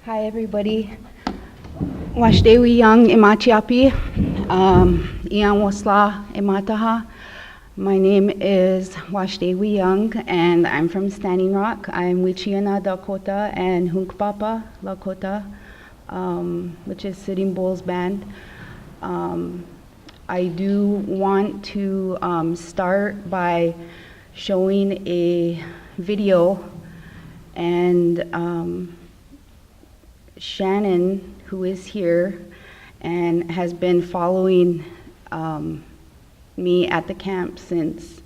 Hi everybody. Wašté Win Young imachiapi. Ian wasla imataha. My name is Wašté Win Young and I'm from Standing Rock. I'm Wichiana Dakota and Hunkpapa Lakota, which is Sitting Bull's band. I do want to start by showing a video, and Shannon, who is here and has been following me at the camp since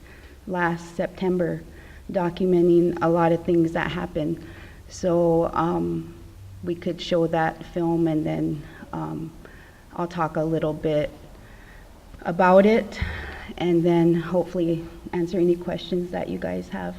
last September, documenting a lot of things that happened. So we could show that film, and then I'll talk a little bit about it, and then hopefully answer any questions that you guys have.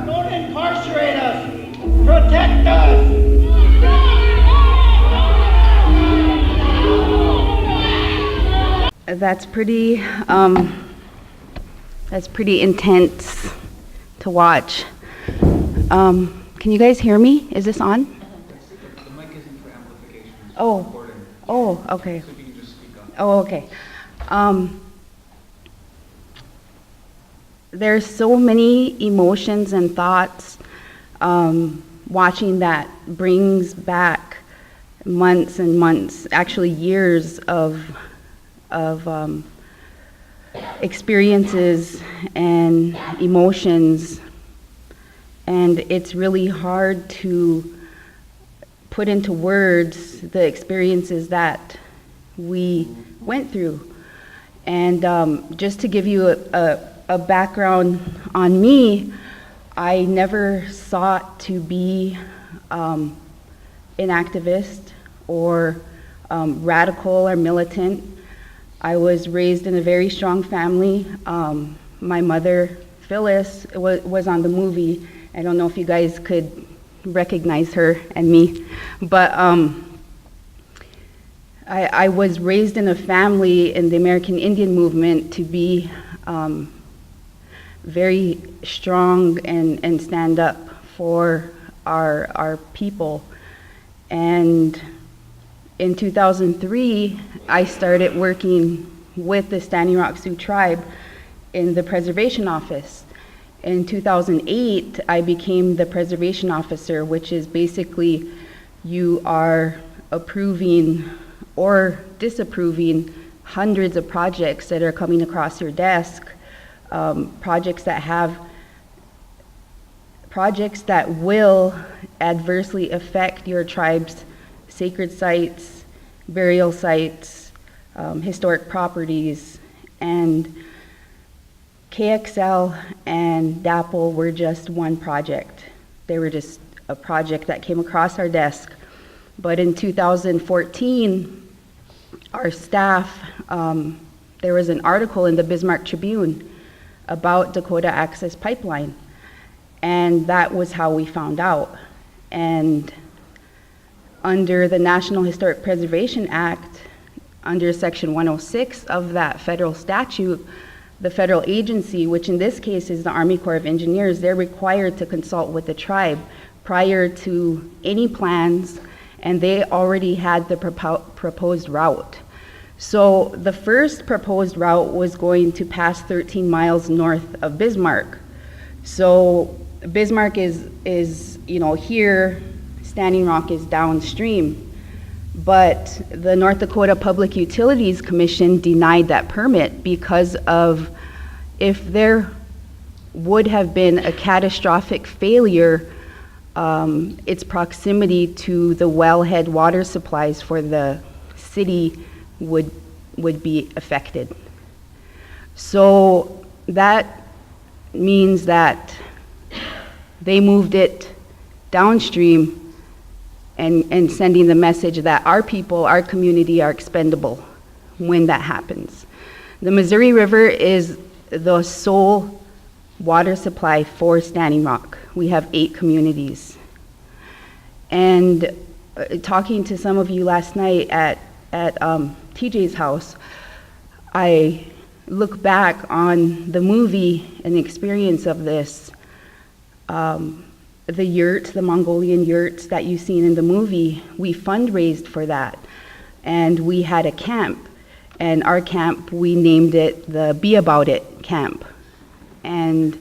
Don't incarcerate us. Protect us. That's pretty intense to watch. Can you guys hear me? Is this on? The mic isn't for amplification. It's Oh. recording. Oh, okay. So if you can just speak up. Oh, okay. There's so many emotions and thoughts. Watching that brings back months and months, actually years of experiences and emotions, and it's really hard to put into words the experiences that we went through. And just to give you a background on me, I never sought to be an activist or radical or militant. I was raised in a very strong family. My mother, Phyllis, was on the movie. I don't know if you guys could recognize her and me, but I was raised in a family in the American Indian movement to be very strong and stand up for our people. And in 2003, I started working with the Standing Rock Sioux tribe in the preservation office. In 2008, I became the preservation officer, which is basically you are approving or disapproving hundreds of projects that are coming across your desk, projects that will adversely affect your tribe's sacred sites, burial sites, historic properties. And KXL and NoDAPL were just one project. They were just a project that came across our desk. But in 2014, our staff, there was an article in the Bismarck Tribune about Dakota Access Pipeline, and that was how we found out. And under the National Historic Preservation Act, under Section 106 of that federal statute, the federal agency, which in this case is the Army Corps of Engineers, they're required to consult with the tribe prior to any plans, and they already had the proposed route. So the first proposed route was going to pass 13 miles north of Bismarck. So Bismarck is here, Standing Rock is downstream. But the North Dakota Public Utilities Commission denied that permit because of if there would have been a catastrophic failure, its proximity to the wellhead water supplies for the city would be affected. So that means that they moved it downstream and sending the message that our people, our community are expendable when that happens. The Missouri River is the sole water supply for Standing Rock. We have 8 communities. And talking to some of you last night at TJ's house, I look back on the movie and the experience of this. The yurt, the Mongolian yurts that you've seen in the movie, we fundraised for that. And we had a camp. And our camp, we named it the Be About It camp. And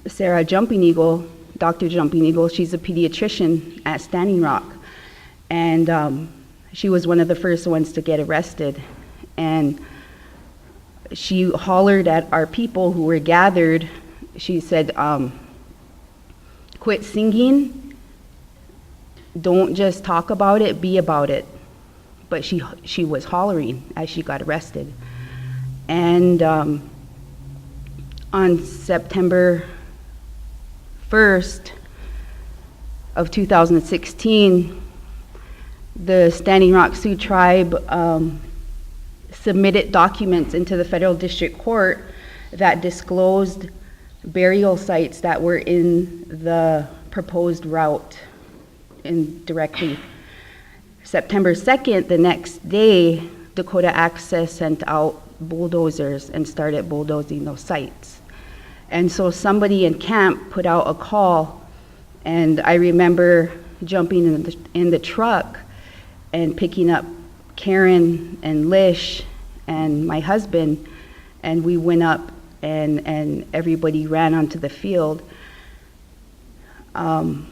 Sarah Jumping Eagle, Dr. Jumping Eagle, she's a pediatrician at Standing Rock. And she was one of the first ones to get arrested. And she hollered at our people who were gathered. She said, quit singing, don't just talk about it, be about it. But she was hollering as she got arrested. And on September 1st of 2016, the Standing Rock Sioux Tribe submitted documents into the federal district court that disclosed burial sites that were in the proposed route indirectly. September 2nd, the next day, Dakota Access sent out bulldozers and started bulldozing those sites. And so somebody in camp put out a call, and I remember jumping in the truck and picking up Karen and Lish and my husband, and we went up and everybody ran onto the field. And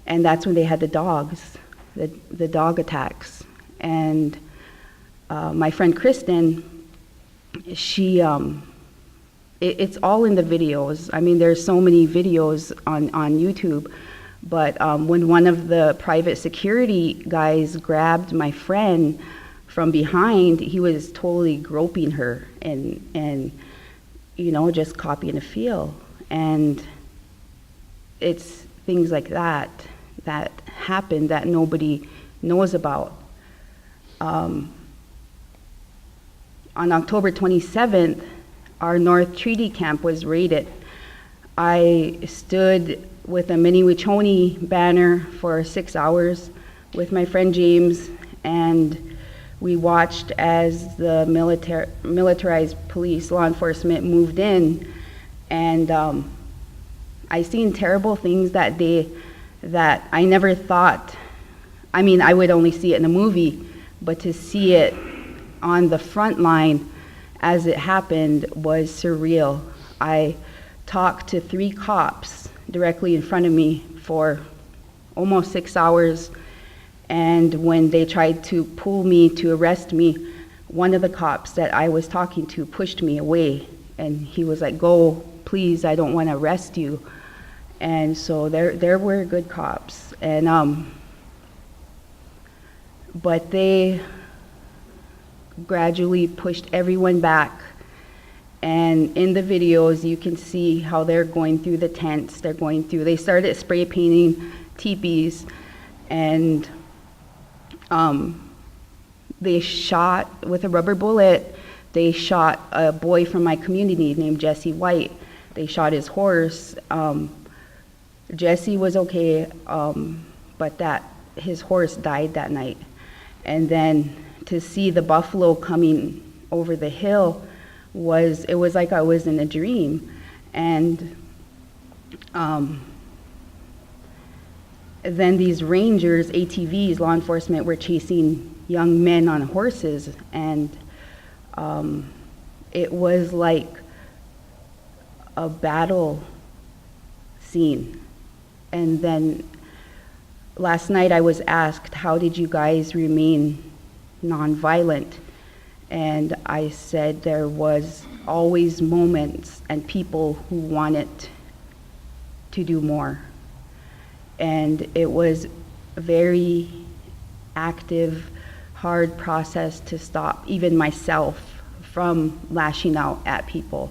that's when they had the dogs, the dog attacks. And my friend Kristen, she, it's all in the videos. I mean, there's so many videos on YouTube. But when one of the private security guys grabbed my friend from behind, he was totally groping her and you know, just copying a feel. And it's things like that that happen that nobody knows about. On October 27th, our North Treaty Camp was raided. I stood with a Mini-Wachoni banner for 6 hours with my friend James, and we watched as the militarized police, law enforcement moved in, and I seen terrible things that day that I never thought, I mean, I would only see it in a movie, but to see it on the front line as it happened was surreal. I talked to 3 cops directly in front of me for almost 6 hours, and when they tried to pull me to arrest me, one of the cops that I was talking to pushed me away, and he was like, "Go, please, I don't want to arrest you." And so there were good cops, and but they gradually pushed everyone back. And in the videos, you can see how they're going through the tents. They started spray painting teepees, and they shot with a rubber bullet. They shot a boy from my community named Jesse White. They shot his horse. Jesse was okay, but his horse died that night. And then to see the buffalo coming over the hill, it was like I was in a dream. And then these rangers, ATVs, law enforcement, were chasing young men on horses, and it was like a battle scene. And then last night I was asked, how did you guys remain nonviolent? And I said there was always moments and people who wanted to do more. And it was a very active, hard process to stop even myself from lashing out at people.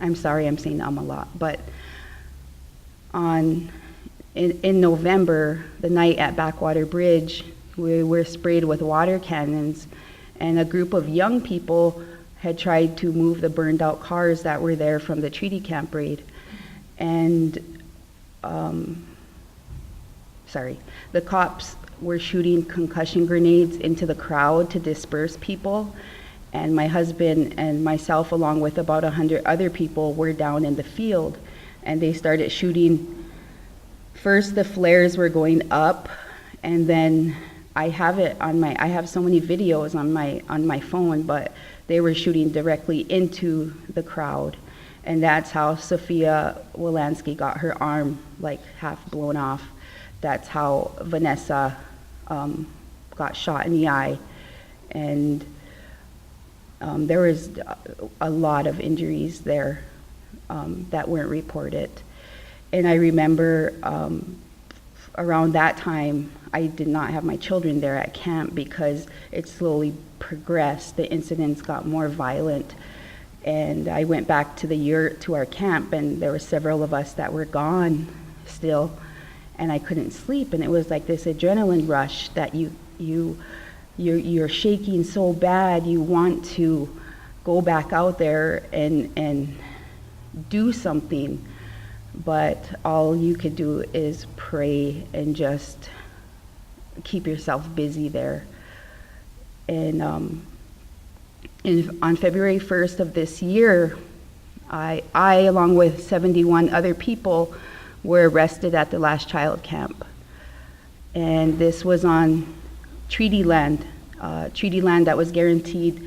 I'm sorry I'm saying a lot, but in November, the night at Backwater Bridge, we were sprayed with water cannons, and a group of young people had tried to move the burned out cars that were there from the treaty camp raid. And the cops were shooting concussion grenades into the crowd to disperse people, and my husband and myself, along with about 100 other people, were down in the field, and they started shooting. First, the flares were going up, and then I have so many videos on my phone, but they were shooting directly into the crowd, and that's how Sophia Wolanski got her arm like half blown off. That's how Vanessa got shot in the eye, and there was a lot of injuries there that weren't reported. And I remember around that time, I did not have my children there at camp because it slowly progressed. The incidents got more violent, and I went back to our camp, and there were several of us that were gone still, and I couldn't sleep, and it was like this adrenaline rush that you're shaking so bad, you want to go back out there and do something, but all you could do is pray and just keep yourself busy there. And on February 1st of this year, I along with 71 other people were arrested at the Last Child camp, and this was on treaty land that was guaranteed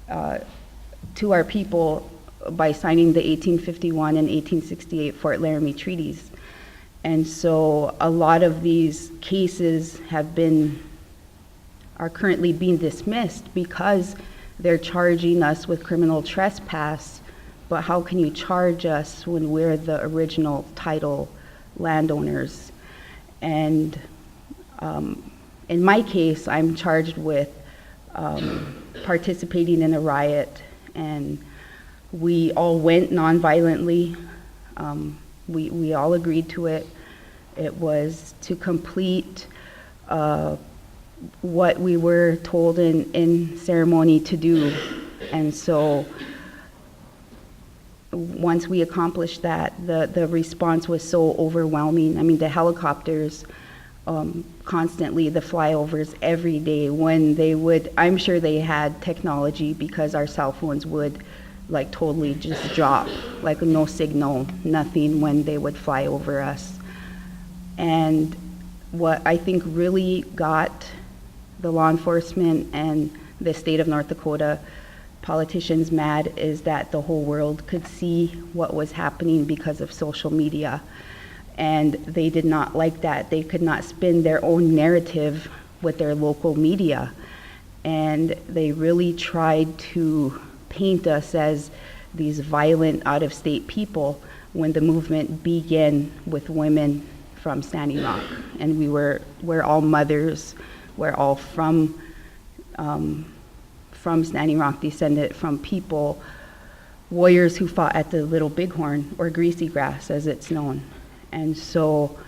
to our people by signing the 1851 and 1868 Fort Laramie treaties. And so a lot of these cases are currently being dismissed because they're charging us with criminal trespass. But how can you charge us when we're the original title landowners? And in my case, I'm charged with participating in a riot, and we all went nonviolently. We all agreed to it. It was to complete what we were told in ceremony to do. And so once we accomplished that, the response was so overwhelming. I mean, the helicopters, constantly, the flyovers every day, when they would, I'm sure they had technology because our cell phones would like totally just drop, like no signal, nothing when they would fly over us. And what I think really got the law enforcement and the state of North Dakota politicians mad is that the whole world could see what was happening because of social media. And they did not like that. They could not spin their own narrative with their local media. And they really tried to paint us as these violent out-of-state people when the movement began with women from Standing Rock. And we're all mothers. We're all from Standing Rock, descended from people, warriors who fought at the Little Bighorn, or Greasy Grass as it's known. And so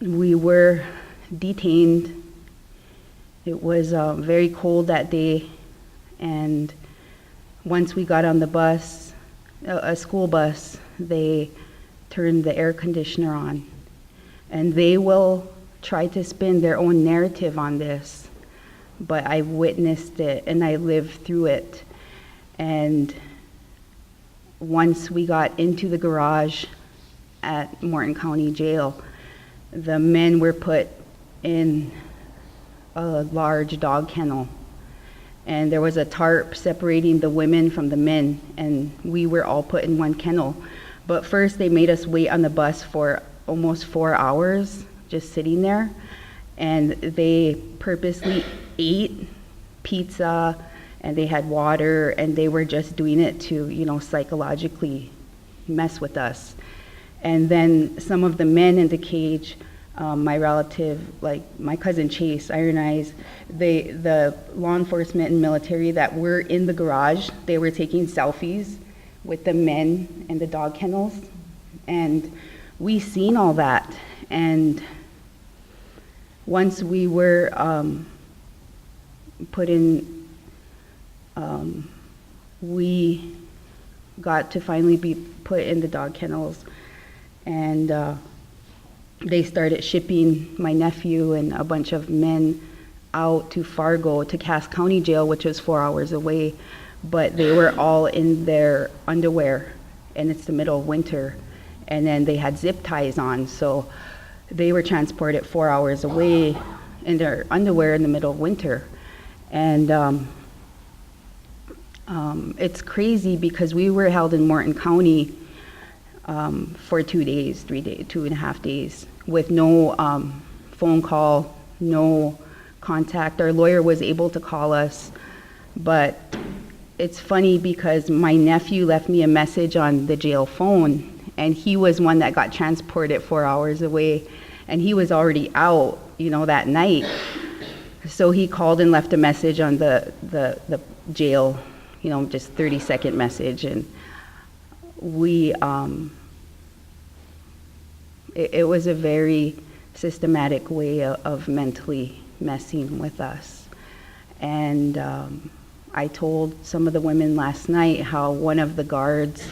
we were detained. It was very cold that day, and once we got on the bus, a school bus, they turned the air conditioner on. And they will try to spin their own narrative on this, but I witnessed it and I lived through it. And once we got into the garage at Morton County Jail, the men were put in a large dog kennel, and there was a tarp separating the women from the men, and we were all put in one kennel. But first they made us wait on the bus for almost 4 hours, just sitting there, and they purposely ate pizza, and they had water, and they were just doing it to, psychologically mess with us. And then some of the men in the cage, my relative, like my cousin Chase, Iron Eyes, the law enforcement and military that were in the garage, they were taking selfies with the men in the dog kennels. And we seen all that. And once we were put in, we got to finally be put in the dog kennels. And they started shipping my nephew and a bunch of men out to Fargo, to Cass County Jail, which was 4 hours away. But they were all in their underwear, and it's the middle of winter. And then they had zip ties on, so they were transported 4 hours away in their underwear in the middle of winter. And it's crazy because we were held in Morton County for 2 days, 3 days, 2.5 days, with no phone call, no contact. Our lawyer was able to call us, but it's funny because my nephew left me a message on the jail phone, and he was one that got transported 4 hours away, and he was already out, that night. So he called and left a message on the jail, just 30-second message, and we, it was a very systematic way of mentally messing with us. And I told some of the women last night how one of the guards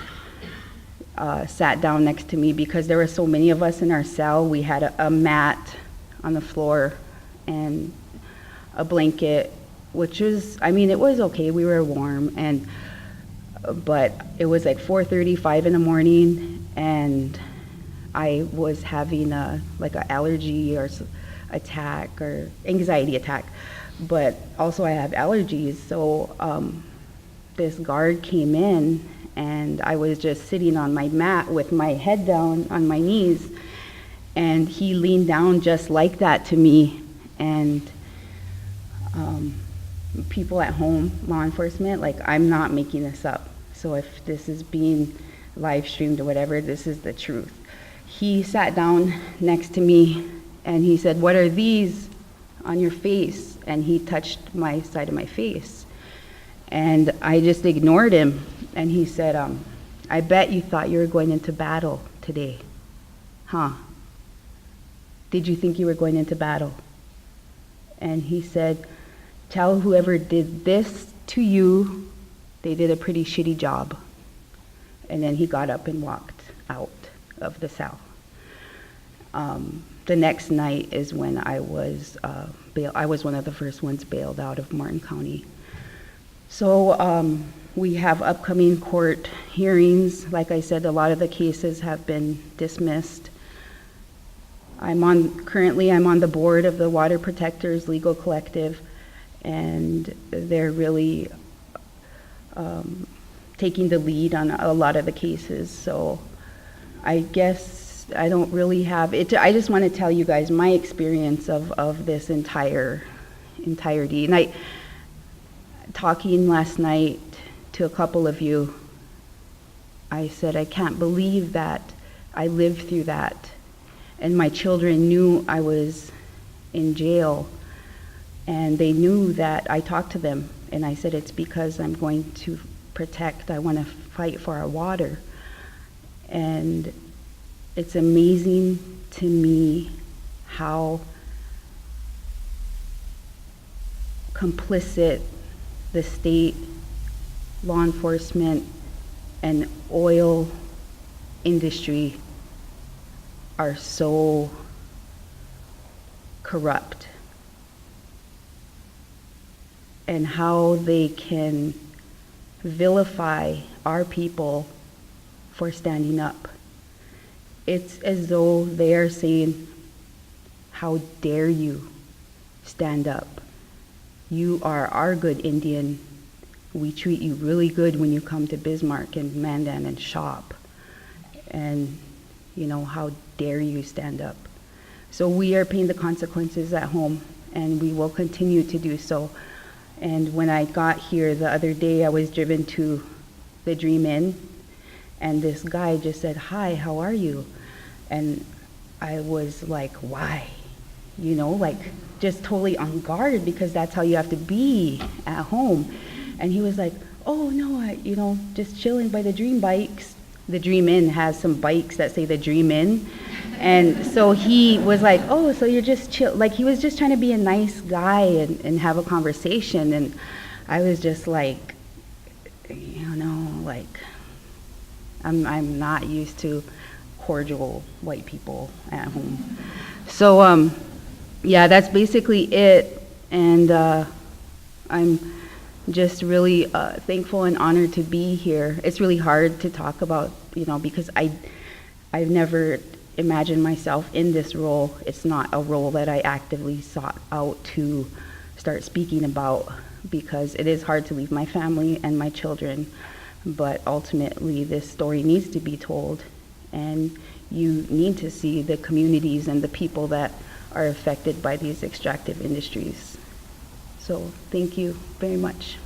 sat down next to me because there were so many of us in our cell. We had a mat on the floor and a blanket, which was, it was okay. We were warm, but it was like 4:35 in the morning, and I was having an allergy or attack or anxiety attack, but also I have allergies. So this guard came in, and I was just sitting on my mat with my head down on my knees, and he leaned down just like that to me. And people at home, law enforcement, I'm not making this up. So if this is being live streamed or whatever, this is the truth. He sat down next to me and he said, "What are these on your face?" And he touched my side of my face. And I just ignored him. And he said, "I bet you thought you were going into battle today. Huh? Did you think you were going into battle?" And he said, "Tell whoever did this to you, they did a pretty shitty job." And then he got up and walked out of the cell. The next night is when I was I was one of the first ones bailed out of Martin County. So we have upcoming court hearings. Like I said, a lot of the cases have been dismissed. I'm on the board of the Water Protectors Legal Collective, and they're really taking the lead on a lot of the cases. So I guess I don't really have it. I just want to tell you guys my experience of this entirety. And talking last night to a couple of you, I said, I can't believe that I lived through that. And my children knew I was in jail, and they knew that I talked to them. And I said, it's because I'm going to protect, I want to fight for our water. And it's amazing to me how complicit the state, law enforcement, and oil industry are so corrupt, and how they can vilify our people for standing up. It's as though they are saying, how dare you stand up? You are our good Indian. We treat you really good when you come to Bismarck and Mandan and shop. And, how dare you stand up? So we are paying the consequences at home, and we will continue to do so. And when I got here the other day, I was driven to the Dream Inn, and this guy just said, "Hi, how are you?" And I was like, why? Just totally on guard, because that's how you have to be at home. And he was like, "Oh no, just chilling by the Dream bikes." The Dream Inn has some bikes that say the Dream Inn. And so he was like, "Oh, so you're just chill." He was just trying to be a nice guy and have a conversation. And I was just like, I'm not used to cordial white people at home. So, yeah, that's basically it. And I'm just really thankful and honored to be here. It's really hard to talk about, because I've never imagined myself in this role. It's not a role that I actively sought out to start speaking about, because it is hard to leave my family and my children. But ultimately, this story needs to be told, and you need to see the communities and the people that are affected by these extractive industries. So thank you very much.